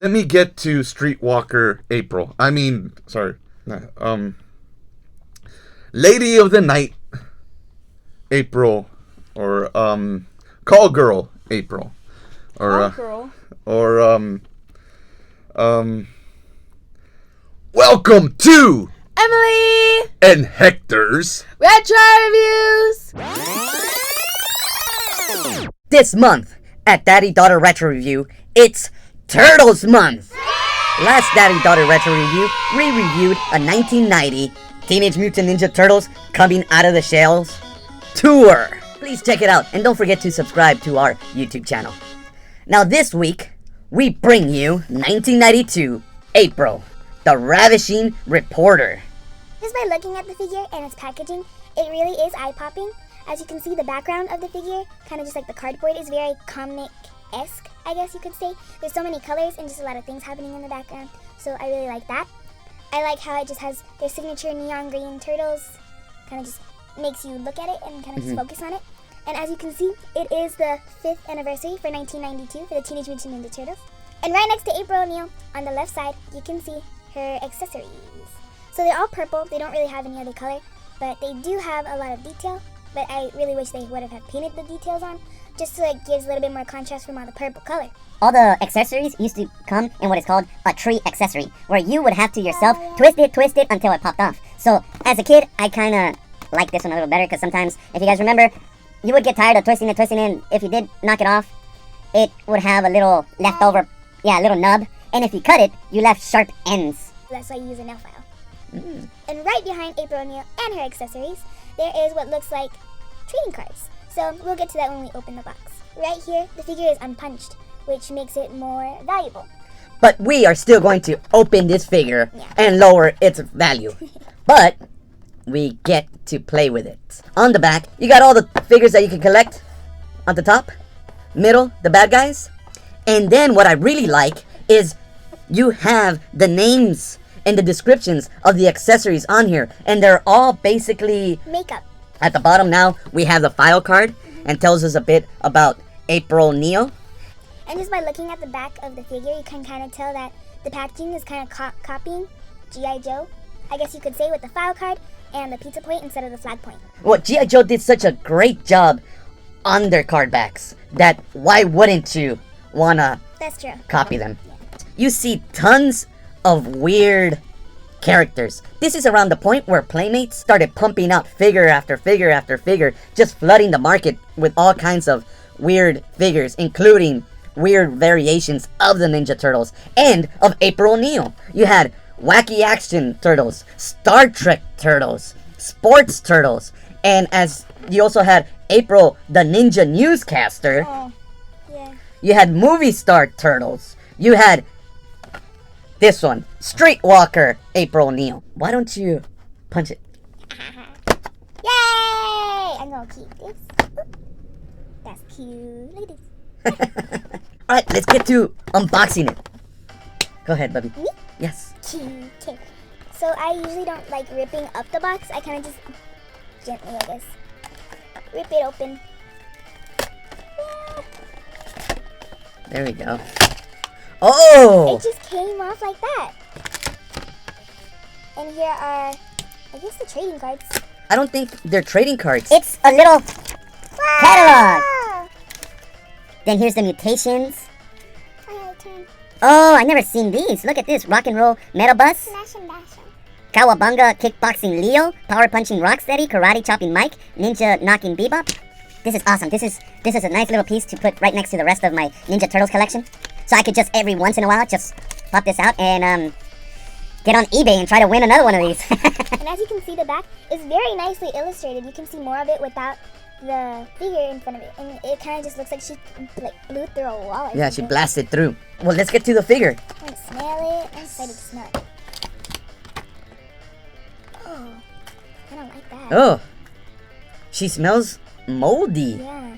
Let me get to Streetwalker April. Sorry. Lady of the Night April, or Call Girl April, or or um welcome to Emily and Hector's Retro Reviews. This month at Daddy Daughter Retro Review, it's Turtles Month. Last Daddy Daughter Retro Review, we reviewed a 1990 Teenage Mutant Ninja Turtles Coming Out of the Shells tour. Please check it out and don't forget to subscribe to our YouTube channel. Now this week, we bring you 1992 April, the Ravishing Reporter. Just by looking at the figure and its packaging, it really is eye-popping. As you can see, the background of the figure, kind of just like the cardboard, is very comic-esque, I guess you could say. There's so many colors and just a lot of things happening in the background, so I really like that. I like how it just has their signature neon green turtles, kind of just makes you look at it and kind of just focus on it. And as you can see, it is the 5th anniversary for 1992 for the Teenage Mutant Ninja Turtles. And right next to April O'Neil, on the left side, you can see her accessories. So they're all purple, they don't really have any other color, but they do have a lot of detail. But I really wish they would have had painted the details on, just so it gives a little bit more contrast from all the purple color. All the accessories used to come in what is called a tree accessory, where you would have to yourself twist it until it popped off. So as a kid, I kind of like this one a little better, because sometimes, if you guys remember, you would get tired of twisting it, and if you did knock it off, it would have a little leftover, a little nub, and if you cut it, you left sharp ends. That's why you use a nail file. And right behind April O'Neil and her accessories, there is what looks like trading cards. So we'll get to that when we open the box. Right here, the figure is unpunched, which makes it more valuable. But we are still going to open this figure and lower its value. But we get to play with it. On the back, you got all the figures that you can collect. On the top, middle, the bad guys. And then what I really like is you have the names and the descriptions of the accessories on here. And they're all basically Makeup. at the bottom. Now we have the file card and tells us a bit about April O'Neil. And just by looking at the back of the figure, you can kind of tell that the packaging is kind of copying G.I. Joe, I guess you could say, with the file card and the pizza point instead of the flag point. Well, G.I. Joe did such a great job on their card backs that why wouldn't you wanna That's true. copy them? You see tons of weird characters. This is around the point where Playmates started pumping out figure after figure after figure, just flooding the market with all kinds of weird figures, including weird variations of the Ninja Turtles and of April O'Neil. You had Wacky Action Turtles, Star Trek Turtles, Sports Turtles, and as you also had April the Ninja Newscaster, Oh, yeah. you had Movie Star Turtles, you had this one, Streetwalker April O'Neil. Why don't you punch it? Yay! I'm gonna keep this. That's cute. Look at this. Alright, let's get to unboxing it. Go ahead, Bubby. Me? Yes. Cute. Okay. So I usually don't like ripping up the box. I kind of just gently, I guess, rip it open. There we go. Oh! It just came off like that. And here are, I guess, the trading cards. I don't think they're trading cards. It's a little catalog. Ah! Then here's the mutations. Alright, turn. Oh, I never seen these. Look at this. Rock and roll metal bus. Smash and bash 'em. Cowabunga kickboxing Leo. Power punching Rocksteady. Karate chopping Mike. Ninja knocking Bebop. This is awesome. This is a nice little piece to put right next to the rest of my Ninja Turtles collection. So I could just every once in a while just pop this out and get on eBay and try to win another one of these. And as you can see, the back is very nicely illustrated. You can see more of it without the figure in front of it. And it kind of just looks like she blew through a wall. Yeah, she blasted through. Well, let's get to the figure. I want to smell it. I'm excited to smell it. Oh, I don't like that. Oh. She smells moldy. Yeah.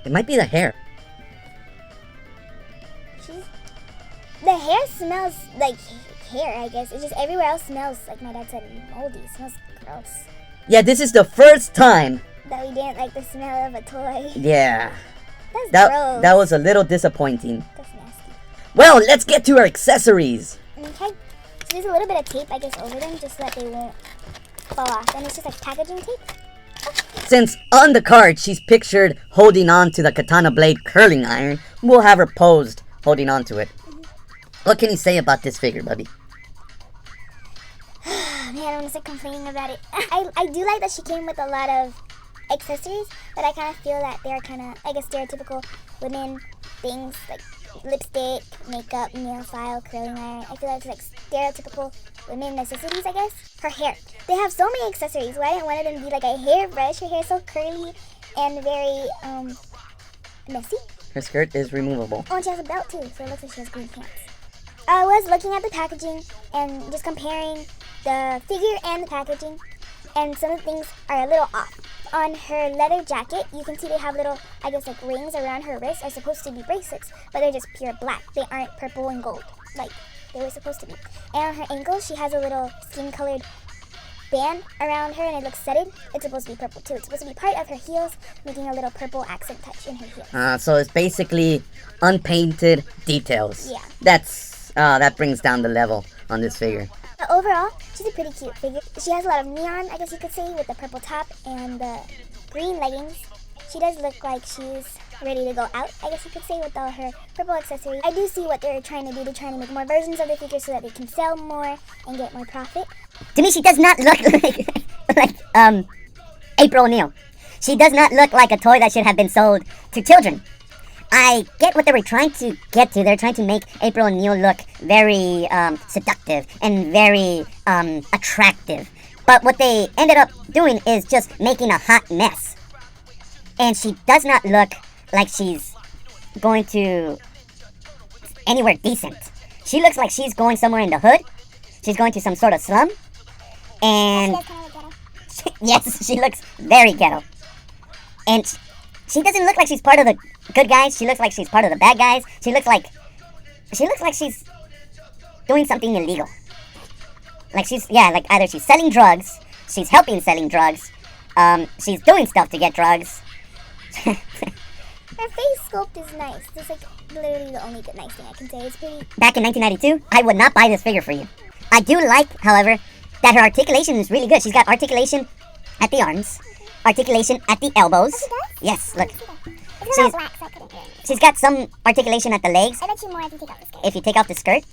It might be the hair. The hair smells like hair, I guess. It's just everywhere else smells, like my dad said, moldy. It smells gross. Yeah, this is the first time. That we didn't like the smell of a toy. Yeah. That's gross. That was a little disappointing. That's Well, let's get to our accessories. Okay. So there's a little bit of tape, I guess, over them just so that they won't fall off. And it's just like packaging tape. Since on the card she's pictured holding on to the katana blade curling iron, we'll have her posed holding on to it. What can you say about this figure, Bubby? Man, I don't want to start complaining about it. I do like that she came with a lot of accessories, but I kind of feel that they're kind of, I guess, stereotypical women things like lipstick, makeup, nail file, curling iron. I feel like it's like stereotypical women necessities, I guess. Her hair. They have so many accessories. Why didn't one of them be like a hairbrush? Her hair is so curly and very messy. Her skirt is removable. Oh, and she has a belt too, so it looks like she has green pants. I was looking at the packaging and just comparing the figure and the packaging, and some of the things are a little off. On her leather jacket, you can see they have little, I guess, like rings around her wrists are supposed to be bracelets, but they're just pure black. They aren't purple and gold like they were supposed to be. And on her ankle, she has a little skin-colored band around her, and it looks studded. It's supposed to be purple too. It's supposed to be part of her heels, making a little purple accent touch in her heels. So it's basically unpainted details. Yeah. That brings down the level on this figure. But overall, she's a pretty cute figure. She has a lot of neon, I guess you could say, with the purple top and the green leggings. She does look like she's ready to go out, I guess you could say, with all her purple accessories. I do see what they're trying to do. They're trying to make more versions of the figure so that they can sell more and get more profit. To me, she does not look like April O'Neil. She does not look like a toy that should have been sold to children. I get what they were trying to get to. They're trying to make April O'Neil look very seductive and very attractive. But what they ended up doing is just making a hot mess. And she does not look like she's going to anywhere decent. She looks like she's going somewhere in the hood. She's going to some sort of slum. And yes, she looks very ghetto. And she doesn't look like she's part of the good guys. She looks like she's part of the bad guys. She looks like she's doing something illegal. Like like either she's selling drugs, she's helping selling drugs, she's doing stuff to get drugs. Her face sculpt is nice. That's like literally the only good nice thing I can say. It's pretty. Back in 1992, I would not buy this figure for you. I do like, however, that her articulation is really good. She's got articulation at the arms, articulation at the elbows. Oh, she does? Yes, look. It's a little black, so I couldn't hear it. She's got some articulation at the legs. I bet you more if you take out the skirt. If you take off the skirt,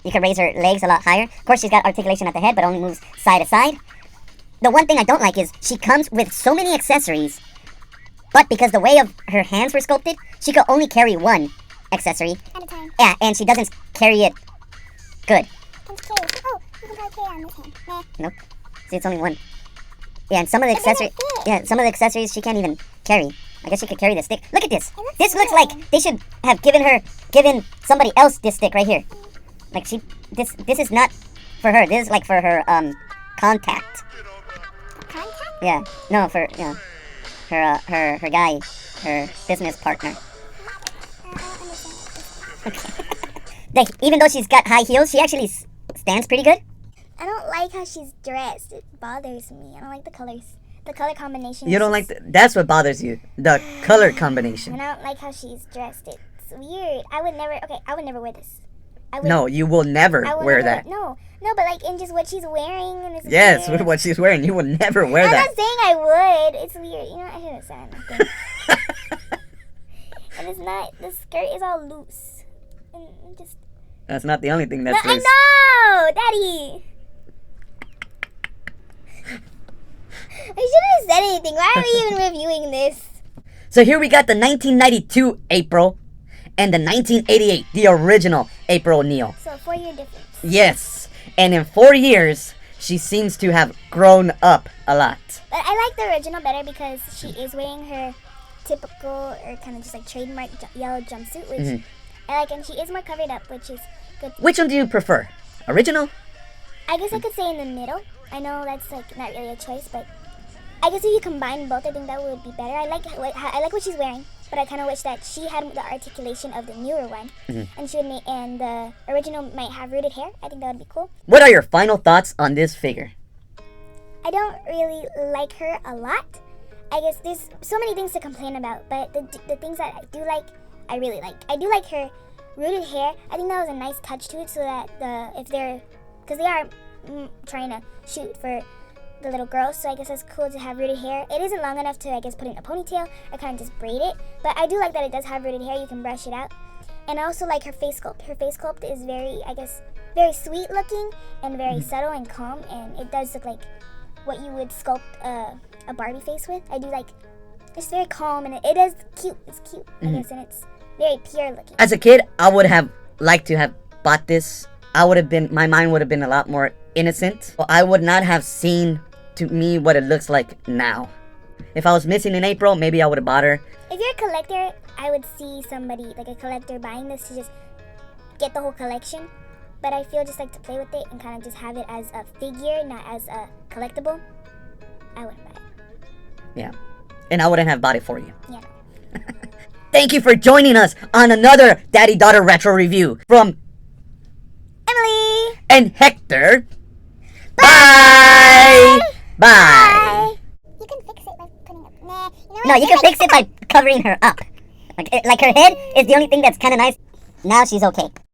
you can raise her legs a lot higher. Of course, she's got articulation at the head, but only moves side to side. The one thing I don't like is she comes with so many accessories, but because the way of her hands were sculpted, she could only carry one accessory. At a time. Yeah, and she doesn't carry it good. Can carry. Oh, you can probably carry on this hand. Nah. Nope. See, it's only one. Yeah, and some of the It doesn't accessories. fit. Yeah, some of the accessories she can't even carry. I guess she could carry the stick. Look at this. It looks This looks good. like they should have given somebody else this stick right here. Like this is not for her. This is like for her contact. Contact? Yeah. No, for her guy, her business partner. Even though she's got high heels, she actually stands pretty good. I don't like how she's dressed. It bothers me. I don't like the colors. The color combination. You don't like that's what bothers you, the color combination. And I don't like how she's dressed. It's weird. I would never wear this. No, you will never I would wear never that. No, but like in just what she's wearing and it's Yes, weird. with what she's wearing, you will never wear I'm that. not saying I would. It's weird. You know, I shouldn't have said nothing. And it's not. The skirt is all loose. And just. That's not the only thing But that's I loose. know, Daddy. I shouldn't have said anything. Why are we even reviewing this? So here we got the 1992 April and the 1988, the original April O'Neil. So 4-year difference. Yes, and in 4 years, she seems to have grown up a lot. But I like the original better because she is wearing her typical or kind of just like trademark yellow jumpsuit, which I like, and she is more covered up, which is good. Which one do you prefer? Original? I guess I could say in the middle. I know that's like not really a choice, but I guess if you combine both, I think that would be better. I like what she's wearing, but I kind of wish that she had the articulation of the newer one, and she would make, and the original might have rooted hair. I think that would be cool. What are your final thoughts on this figure? I don't really like her a lot. I guess there's so many things to complain about, but the things that I do like, I really like. I do like her rooted hair, I think that was a nice touch to it, so that because they are trying to shoot for the little girls, so I guess it's cool to have rooted hair. It isn't long enough to, I guess, put in a ponytail or kind of just braid it, but I do like that it does have rooted hair. You can brush it out. And I also like her face sculpt. Her face sculpt is very, I guess, very sweet looking and very subtle and calm, and it does look like what you would sculpt a Barbie face with. I do like, it's very calm, and it is cute. It's cute, I guess, and it's very pure looking. As a kid, I would have liked to have bought this. My mind would have been a lot more innocent. I would not have seen to me what it looks like now. If I was missing in April, maybe I would have bought her. If you're a collector, I would see somebody, like a collector, buying this to just get the whole collection. But I feel just like to play with it and kind of just have it as a figure, not as a collectible. I wouldn't buy it. Yeah. And I wouldn't have bought it for you. Yeah. Thank you for joining us on another Daddy-Daughter Retro Review from Emily! and Hector. Bye! Bye! You can fix it by putting up. Nah, you know what? No, you can fix it by covering her up. Like her head is the only thing that's kind of nice. Now she's okay.